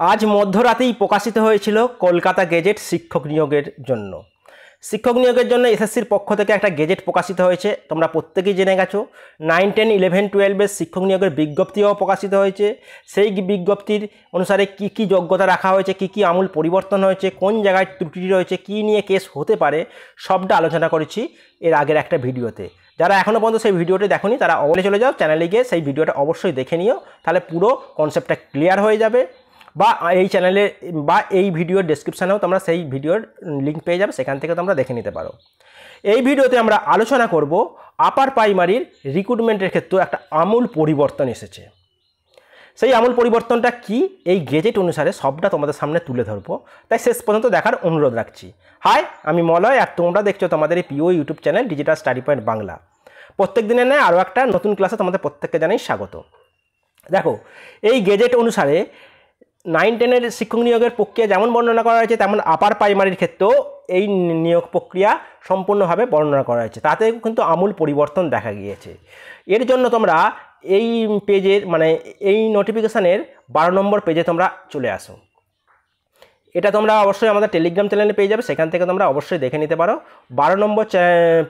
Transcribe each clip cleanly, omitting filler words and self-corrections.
আজ মধ্যরাতেই প্রকাশিত হয়েছিল কলকাতা গেজেট শিক্ষক নিয়োগের জন্য। শিক্ষক নিয়োগের জন্য এসএসসির পক্ষ থেকে একটা গেজেট প্রকাশিত হয়েছে, তোমরা প্রত্যেকেই জেনে গেছো। 9, 10, 11, 12 শিক্ষক নিয়োগের বিজ্ঞপ্তিও প্রকাশিত হয়েছে। সেই বিজ্ঞপ্তির অনুসারে কি কি যোগ্যতা রাখা হয়েছে, কি কি আমূল পরিবর্তন হয়েছে, কোন জায়গায় ত্রুটি রয়েছে, কি নিয়ে কেস হতে পারে, সবটা আলোচনা করেছি এর আগের একটা ভিডিওতে। যারা এখনও পর্যন্ত সেই ভিডিওটি দেখোনি তারা অবশ্যই চলে যাও চ্যানেলে গিয়ে সেই ভিডিওটা অবশ্যই দেখে নিও, তাহলে পুরো কনসেপ্টটা ক্লিয়ার হয়ে যাবে। বা এই চ্যানেলে বা এই ভিডিওর ডেসক্রিপশানেও তোমরা সেই ভিডিওর লিঙ্ক পেয়ে যাবে, সেখান থেকে তোমরা দেখে নিতে পারো। এই ভিডিওতে আমরা আলোচনা করব আপার প্রাইমারির রিক্রুটমেন্টের ক্ষেত্রেও একটা আমূল পরিবর্তন এসেছে। সেই আমূল পরিবর্তনটা কি এই গেজেট অনুসারে সবটা তোমাদের সামনে তুলে ধরবো, তাই শেষ পর্যন্ত দেখার অনুরোধ রাখছি। হাই, আমি মলয়, আর তোমরা দেখছো তোমাদের এই প্রিয় YouTube channel digital study point Bangla. প্রত্যেক দিনের নেয় আরও একটা নতুন ক্লাসে তোমাদের প্রত্যেককে জানাই স্বাগত। দেখো, এই গেজেট অনুসারে 9, 10 শিক্ষক নিয়োগের প্রক্রিয়া যেমন বর্ণনা করা হয়েছে, তেমন আপার প্রাইমারির ক্ষেত্রেও এই নিয়োগ প্রক্রিয়া সম্পূর্ণভাবে বর্ণনা করা হয়েছে। তাতে কিন্তু আমূল পরিবর্তন দেখা গিয়েছে। এর জন্য তোমরা এই পেজের এই নোটিফিকেশানের 12 নম্বর পেজে তোমরা চলে আসো। এটা তোমরা অবশ্যই আমাদের টেলিগ্রাম চ্যানেলে পেয়ে যাবে, সেখান থেকে তোমরা অবশ্যই দেখে নিতে পারো। 12 নম্বর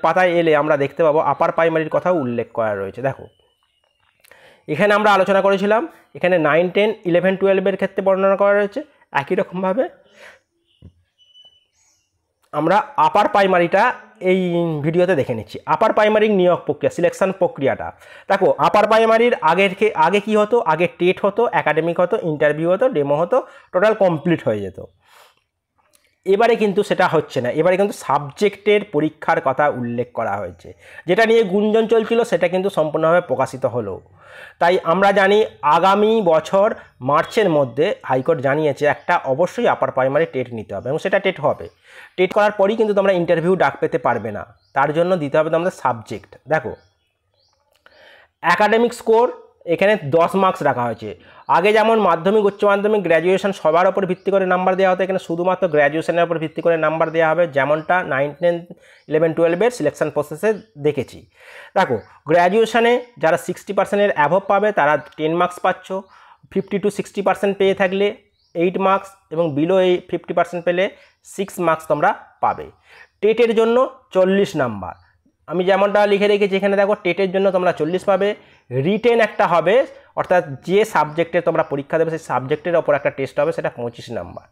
পাতায় এলে আমরা দেখতে পাবো আপার প্রাইমারির কথাও উল্লেখ করা রয়েছে। দেখো, এখানে আমরা আলোচনা করেছিলাম, এখানে 9, 10, 11, 12 ক্ষেত্রে বর্ণনা করা রয়েছে। একই রকমভাবে আমরা আপার প্রাইমারিটা এই ভিডিওতে দেখে নিচ্ছি। আপার প্রাইমারি নিয়োগ প্রক্রিয়া, সিলেকশন প্রক্রিয়াটা দেখো। আপার প্রাইমারির আগে কি হতো? আগে টেট হতো, একাডেমিক হতো, ইন্টারভিউ হতো, ডেমো হতো, টোটাল কমপ্লিট হয়ে যেত। এবারে কিন্তু সেটা হচ্ছে না, এবারে কিন্তু সাবজেক্টের পরীক্ষার কথা উল্লেখ করা হয়েছে। যেটা নিয়ে গুঞ্জন চলছিল সেটা কিন্তু সম্পূর্ণভাবে প্রকাশিত হলো। তাই আমরা জানি আগামী বছর মার্চের মধ্যে হাইকোর্ট জানিয়েছে একটা অবশ্যই আপার প্রাইমারি টেট নিতে হবে, এবং সেটা টেট হবে। টেট করার পরই কিন্তু তোমরা ইন্টারভিউ ডাক পেতে পারবে না, তার জন্য দিতে হবে তোমাদের সাবজেক্ট। দেখো, অ্যাকাডেমিক স্কোর এখানে 10 মার্কস রাখা হয়েছে। আগে যেমন মাধ্যমিক, উচ্চ মাধ্যমিক, গ্র্যাজুয়েশন সবার ওপর ভিত্তি করে নাম্বার দেওয়া হতো, এখানে শুধুমাত্র গ্র্যাজুয়েশনের ওপর ভিত্তি করে নাম্বার দেওয়া হবে, যেমনটা 9, 10, 11, 12 সিলেকশন প্রসেসে দেখেছি। দেখো, গ্র্যাজুয়েশনে যারা 60% অ্যাভব পাবে তারা 10 মার্কস পাচ্ছ। 50 to 60% পেয়ে থাকলে 8 মার্কস, এবং বিলো এই 50% পেলে 6 মার্কস তোমরা পাবে। টেটের জন্য 40 নাম্বার, আমি যেমনটা লিখে রেখেছি এখানে। দেখো, টেটের জন্য তোমরা 40 পাবে। রিটেন একটা হবে, অর্থাৎ যে সাবজেক্টে তোমরা পরীক্ষা দেবে সেই সাবজেক্টের ওপর একটা টেস্ট হবে, সেটা 25 নাম্বার।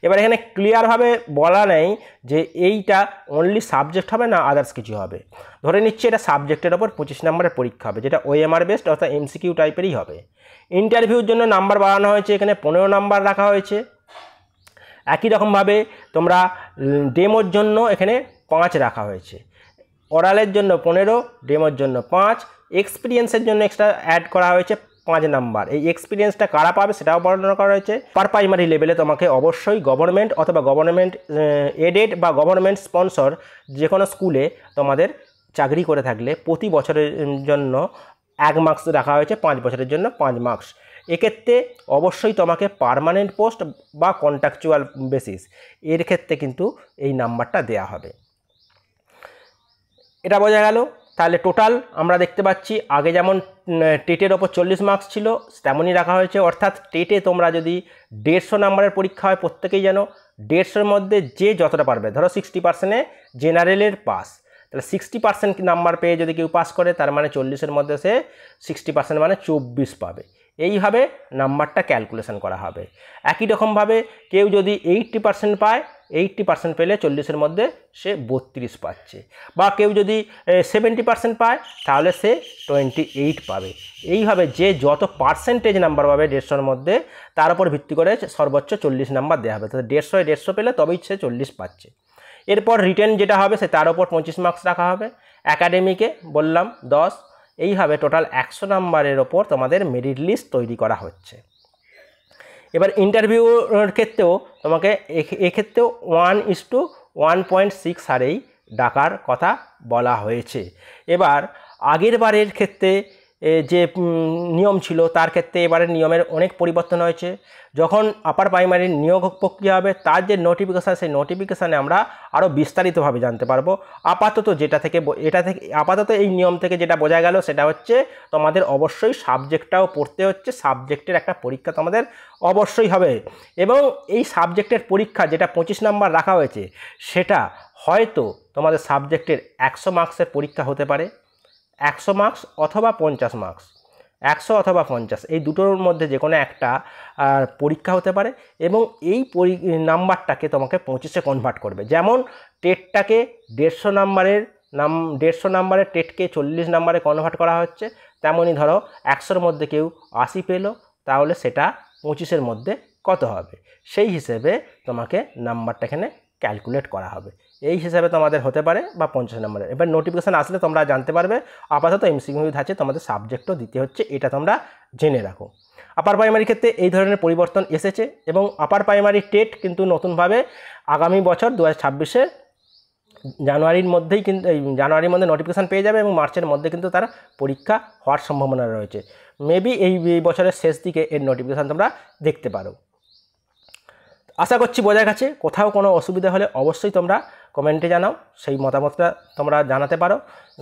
এবার এখানে ক্লিয়ারভাবে বলা নেই যে এইটা অনলি সাবজেক্ট হবে না আদার্স কিছু হবে। ধরে নিচ্ছি এটা সাবজেক্টের ওপর 25 নাম্বারের পরীক্ষা হবে, যেটা ওএমআর বেসড অর্থাৎ এমসিকিউ টাইপেরই হবে। ইন্টারভিউর জন্য নাম্বার বাড়ানো হয়েছে, এখানে 15 নাম্বার রাখা হয়েছে। একই রকমভাবে তোমরা ডেমোর জন্য এখানে 5 রাখা হয়েছে। ওরালের জন্য 15, ডেমোর জন্য 5, এক্সপিরিয়েন্সের জন্য এক্সট্রা অ্যাড করা হয়েছে 5 নাম্বার। এই এক্সপিরিয়েন্সটা কারা পাবে সেটাও বর্ণনা করা হয়েছে। পার প্রাইমারি লেভেলে তোমাকে অবশ্যই গভর্নমেন্ট অথবা গভর্নমেন্ট এডেড বা গভর্নমেন্ট স্পন্সর যে কোনো স্কুলে তোমাদের চাকরি করে থাকলে প্রতি বছরের জন্য 1 মার্কস রাখা হয়েছে, 5 বছরের জন্য 5 মার্কস। এক্ষেত্রে অবশ্যই তোমাকে পার্মানেন্ট পোস্ট বা কন্ট্রাকচুয়াল বেসিস এর ক্ষেত্রে কিন্তু এই নাম্বারটা দেয়া হবে। এটা বোঝা গেল। তাহলে টোটাল আমরা দেখতে পাচ্ছি আগে যেমন টেটের ওপর 40 মার্কস ছিল তেমনই রাখা হয়েছে, অর্থাৎ টেটে তোমরা যদি 150 নাম্বারের পরীক্ষা হয়, প্রত্যেকেই যেন 150-এর মধ্যে যে যতটা পারবে, ধরো 60%-এ জেনারেলের পাস, তাহলে 60% নাম্বার পেয়ে যদি কেউ পাস করে তার মানে 40-এর মধ্যে সে 60% মানে 24 পাবে। এইভাবে নাম্বারটা ক্যালকুলেশন করা হবে। একই রকমভাবে কেউ যদি 80% পায়, 80% পেলে 40-এর মধ্যে সে 32 পাচ্ছে, বা কেউ যদি 70% পায় তাহলে সে 28 পাবে। এইভাবে যে যত পার্সেন্টেজ নাম্বার পাবে 150-এর মধ্যে তার উপর ভিত্তি করে সর্বোচ্চ 40 নাম্বার দেওয়া হবে। তাহলে 150 পেলে তবেই সে 40 পাচ্ছে। এরপর রিটেন যেটা হবে সে তার উপর 25 মার্কস রাখা হবে। একাডেমিকে বললাম 10। এইভাবে টোটাল 100 নাম্বারের ওপর তোমাদের মেরিট লিস্ট তৈরি করা হচ্ছে। এবার ইন্টারভিউর ক্ষেত্রেও তোমাকে এক্ষেত্রেও 1:1.6 হারেই ডাকার কথা বলা হয়েছে। এবার আগের বারের ক্ষেত্রে যে নিয়ম ছিল তার ক্ষেত্রে এবারে নিয়মের অনেক পরিবর্তন হয়েছে। যখন আপার প্রাইমারির নিয়োগ প্রক্রিয়া হবে তার যে নোটিফিকেশান, সেই নোটিফিকেশানে আমরা আরও বিস্তারিতভাবে জানতে পারবো। আপাতত আপাতত এই নিয়ম থেকে যেটা বোঝা গেল সেটা হচ্ছে তোমাদের অবশ্যই সাবজেক্টটাও পড়তে হচ্ছে, সাবজেক্টের একটা পরীক্ষা তোমাদের অবশ্যই হবে। এবং এই সাবজেক্টের পরীক্ষা যেটা 25 নাম্বার রাখা হয়েছে সেটা হয়তো তোমাদের সাবজেক্টের 100 মার্কসের পরীক্ষা হতে পারে, 100 মার্কস অথবা 50 মার্কস, 100 অথবা 50 এই দুটোর মধ্যে যে কোনো একটা পরীক্ষা হতে পারে। এবং এই নাম্বারটাকে তোমাকে 25-এ কনভার্ট করবে। যেমন টেটটাকে 150 নাম্বারের টেটকে 40 নাম্বারে কনভার্ট করা হচ্ছে, তেমনই ধরো 100-এর মধ্যে কেউ 80 পেলো, তাহলে সেটা 25-এর মধ্যে কত হবে সেই হিসেবে তোমাকে নাম্বারটা এখানে ক্যালকুলেট করা হবে। এই হিসাবে তোমাদের হতে পারে বা 50 নম্বরের। এবার নোটিফিকেশান আসলে তোমরা জানতে পারবে। আপাতত এমসিকিউ ধাঁচে তোমাদের সাবজেক্টও দিতে হচ্ছে, এটা তোমরা জেনে রাখো। আপার প্রাইমারি ক্ষেত্রে এই ধরনের পরিবর্তন এসেছে এবং আপার প্রাইমারি টেট কিন্তু নতুনভাবে আগামী বছর 2026-এর জানুয়ারির মধ্যেই কিন্তু জানুয়ারির মধ্যে নোটিফিকেশান পেয়ে যাবে এবং মার্চের মধ্যে কিন্তু তার পরীক্ষা হওয়ার সম্ভাবনা রয়েছে। মেবি এই বছরের শেষ দিকে এর নোটিফিকেশান তোমরা দেখতে পারো। আশা করছি বোঝা গেছে। কোথাও কোনো অসুবিধা হলে অবশ্যই তোমরা কমেন্টে জানাও, সেই মতামতটা তোমরা জানাতে পারো।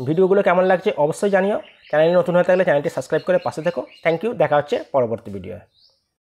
ভিডিওগুলো কেমন লাগছে অবশ্যই জানিও। চ্যানেলে নতুন হয়ে থাকলে চ্যানেলটি সাবস্ক্রাইব করে পাশে থেকো। থ্যাংক ইউ, দেখা হচ্ছে পরবর্তী ভিডিওয়ে।